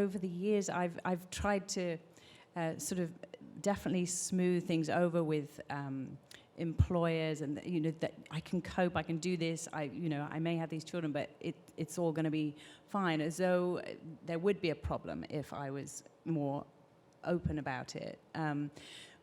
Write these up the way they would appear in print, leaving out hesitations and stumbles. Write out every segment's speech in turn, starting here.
over the years, I've tried to sort of definitely smooth things over with employers, and that I can cope, I can do this. I may have these children, but it's all going to be fine. As though there would be a problem if I was more open about it.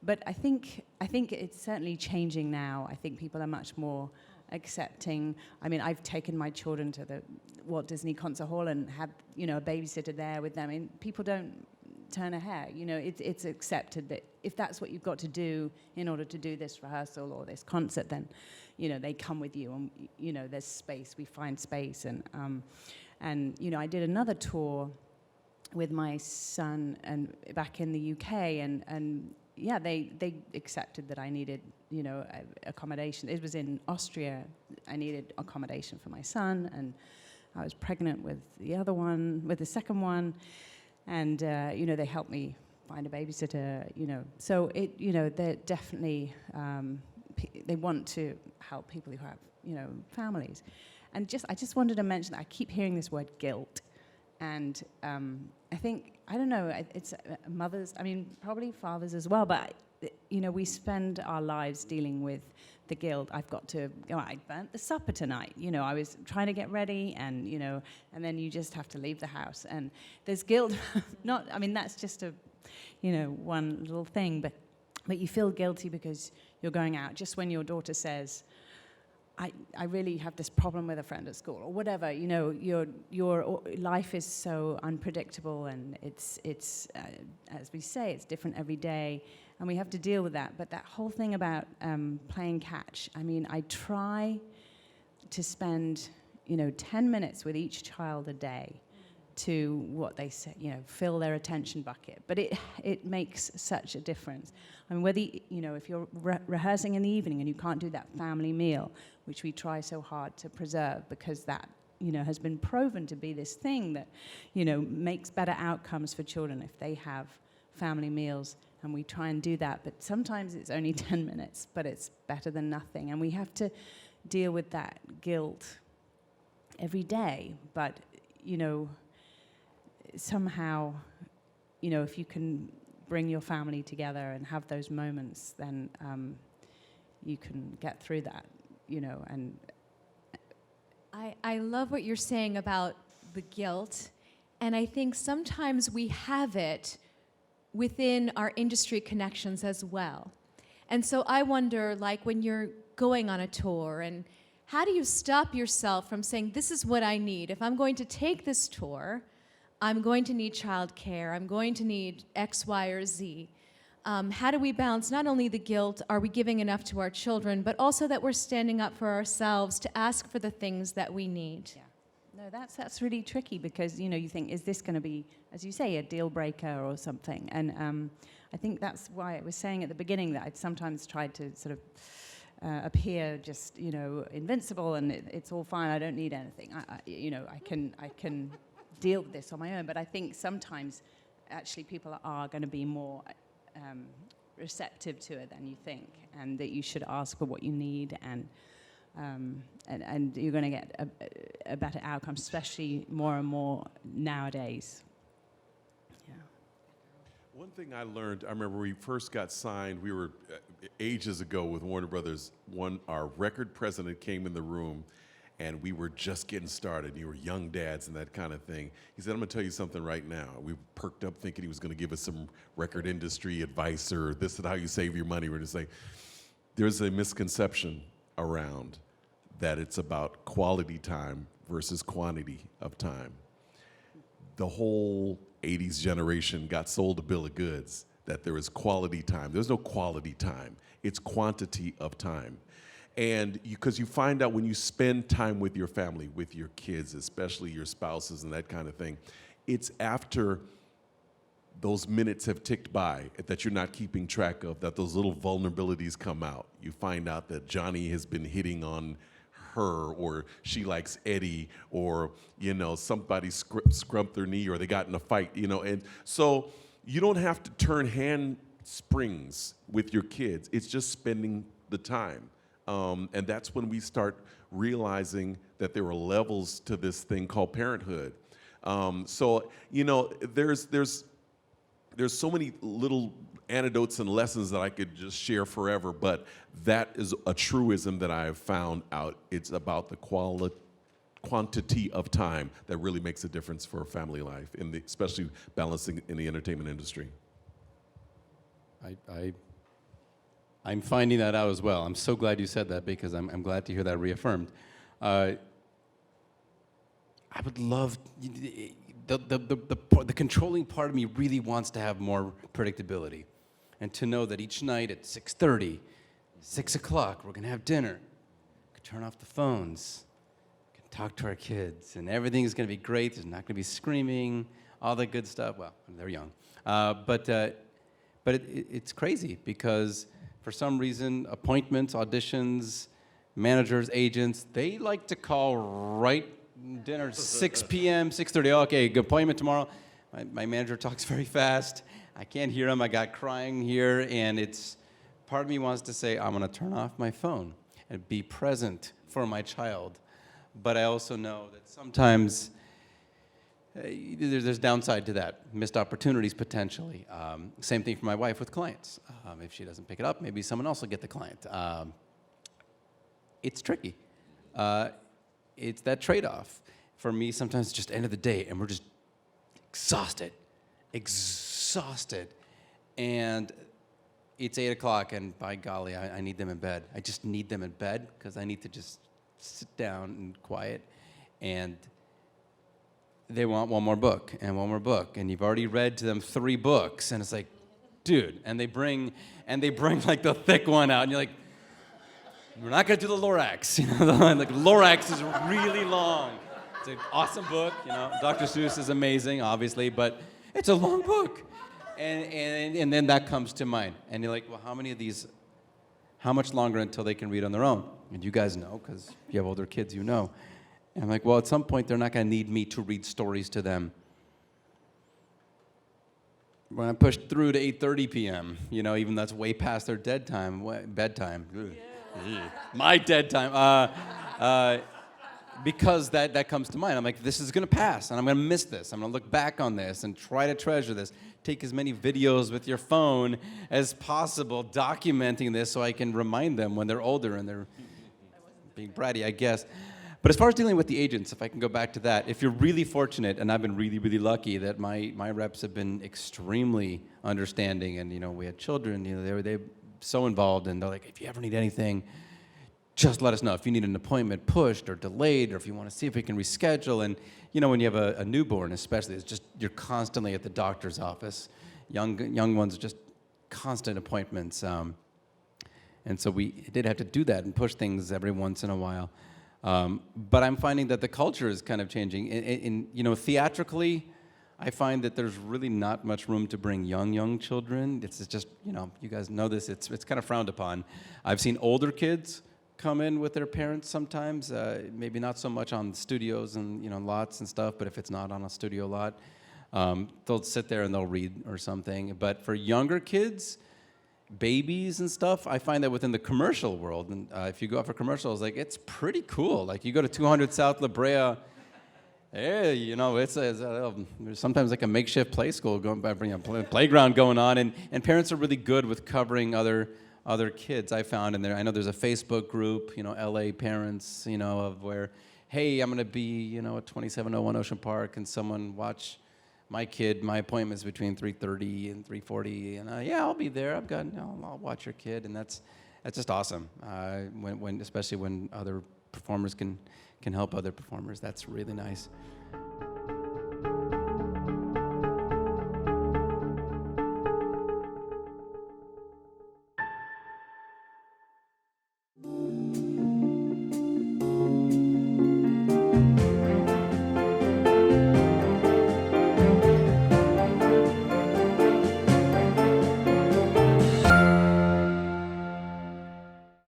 But I think it's certainly changing now. I think people are much more accepting. I mean, I've taken my children to the Walt Disney Concert Hall and had a babysitter there with them. I mean, people don't turn a hair. It's accepted that if that's what you've got to do in order to do this rehearsal or this concert, then they come with you, and there's space. We find space, and I did another tour with my son and back in the UK, and yeah, they accepted that I needed accommodation. It was in Austria. I needed accommodation for my son, and I was pregnant with the second one. And, they helped me find a babysitter, So, they're definitely, they want to help people who have, families. And I just wanted to mention that I keep hearing this word guilt. And I don't know, it's mothers, probably fathers as well, but, we spend our lives dealing with the guilt. I've got to I burnt the supper tonight. I was trying to get ready, and, and then you just have to leave the house. And there's guilt, that's just one little thing, but you feel guilty because you're going out just when your daughter says, I really have this problem with a friend at school, or whatever. Your life is so unpredictable, and it's as we say, it's different every day, and we have to deal with that. But that whole thing about playing catch, I try to spend 10 minutes with each child a day to what they say, fill their attention bucket. But it makes such a difference. Whether if you're rehearsing in the evening and you can't do that family meal, which we try so hard to preserve, because that has been proven to be this thing that makes better outcomes for children if they have family meals, and we try and do that. But sometimes it's only 10 minutes, but it's better than nothing, and we have to deal with that guilt every day. But somehow, if you can bring your family together and have those moments, then you can get through that, and I love what you're saying about the guilt, and I think sometimes we have it within our industry connections as well. And so I wonder, like, when you're going on a tour, and how do you stop yourself from saying, this is what I need? If I'm going to take this tour, I'm going to need childcare, I'm going to need X, Y, or Z. How do we balance not only the guilt, are we giving enough to our children, but also that we're standing up for ourselves to ask for the things that we need? Yeah. No, that's really tricky, because you think, is this going to be, as you say, a deal breaker or something? And I think that's why I was saying at the beginning that I'd sometimes tried to sort of appear just invincible, and it's all fine. I don't need anything. I can deal with this on my own. But I think sometimes actually people are going to be more receptive to it than you think, and that you should ask for what you need, and you're going to get a better outcome, especially more and more nowadays. Yeah. One thing I learned, I remember we first got signed, we were ages ago with Warner Brothers, our record president came in the room, and we were just getting started. You were young dads and that kind of thing. He said, I'm going to tell you something right now. We perked up thinking he was going to give us some record industry advice, or this is how you save your money. We're just like, there's a misconception around that it's about quality time versus quantity of time. The whole 80s generation got sold a bill of goods that there is quality time. There's no quality time. It's quantity of time. And because you find out when you spend time with your family, with your kids, especially your spouses and that kind of thing, it's after those minutes have ticked by that you're not keeping track of, that those little vulnerabilities come out. You find out that Johnny has been hitting on her, or she likes Eddie, or somebody scrumped their knee, or they got in a fight, and so you don't have to turn handsprings with your kids. It's just spending the time. And that's when we start realizing that there are levels to this thing called parenthood. So, you know, there's so many little anecdotes and lessons that I could just share forever, but that is a truism that I have found out. It's about the quantity of time that really makes a difference for family life, especially balancing in the entertainment industry. I'm finding that out as well. I'm so glad you said that, because I'm glad to hear that reaffirmed. I would love, the controlling part of me really wants to have more predictability, and to know that each night at 6:30, 6 o'clock, we're gonna have dinner, turn off the phones, talk to our kids, and everything's gonna be great. There's not gonna be screaming, all the good stuff. Well, they're young, but it's crazy, because for some reason, appointments, auditions, managers, agents, they like to call right dinner, 6 p.m., 6:30. Okay, good appointment tomorrow. My manager talks very fast. I can't hear him. I got crying here, and part of me wants to say, I'm gonna turn off my phone and be present for my child. But I also know that sometimes there's downside to that, missed opportunities potentially. Same thing for my wife with clients. If she doesn't pick it up, maybe someone else will get the client. It's tricky. It's that trade-off. For me, sometimes it's just end of the day, and we're just exhausted. And it's 8 o'clock, and by golly, I need them in bed. I just need them in bed, because I need to just sit down and quiet. And they want one more book, and you've already read to them 3 books, and it's like, dude, and they bring like the thick one out, and you're like, we're not gonna do the Lorax, you know, like Lorax is really long. It's an awesome book, you know, Dr. Seuss is amazing, obviously, but it's a long book. And then that comes to mind, and you're like, well, how much longer until they can read on their own? And you guys know, because if you have older kids, you know. And I'm like, well, at some point, they're not going to need me to read stories to them. When I push through to 8:30 p.m., you know, even that's way past their bedtime. My dead time. Because that comes to mind. I'm like, this is going to pass, and I'm going to miss this. I'm going to look back on this and try to treasure this. Take as many videos with your phone as possible, documenting this so I can remind them when they're older and they're being bratty, I guess. But as far as dealing with the agents, if I can go back to that, if you're really fortunate, and I've been really, really lucky that my reps have been extremely understanding, and, you know, we had children, you know, they're so involved, and they're like, if you ever need anything, just let us know. If you need an appointment pushed or delayed, or if you want to see if we can reschedule. And, you know, when you have a newborn especially, it's just, you're constantly at the doctor's office. Young ones, just constant appointments. And so we did have to do that and push things every once in a while. But I'm finding that the culture is kind of changing. You know, theatrically, I find that there's really not much room to bring young children. It's just, you know, you guys know this, it's kind of frowned upon. I've seen older kids come in with their parents sometimes, maybe not so much on studios and, you know, lots and stuff, but if it's not on a studio lot, they'll sit there and they'll read or something. But for younger kids, babies and stuff, I find that within the commercial world, and if you go out for commercials, like, it's pretty cool. Like, you go to 200 South La Brea, hey, you know, there's sometimes like a makeshift play school going by, bring a playground going on, and parents are really good with covering other kids, I found in there. I know there's a Facebook group, you know, LA parents, you know, of where, hey, I'm gonna be, you know, at 2701 Ocean Park, and someone watch my kid, my appointment's between 3:30 and 3:40, and yeah, I'll be there. I'll watch your kid, and that's just awesome. Especially when other performers can help other performers, that's really nice.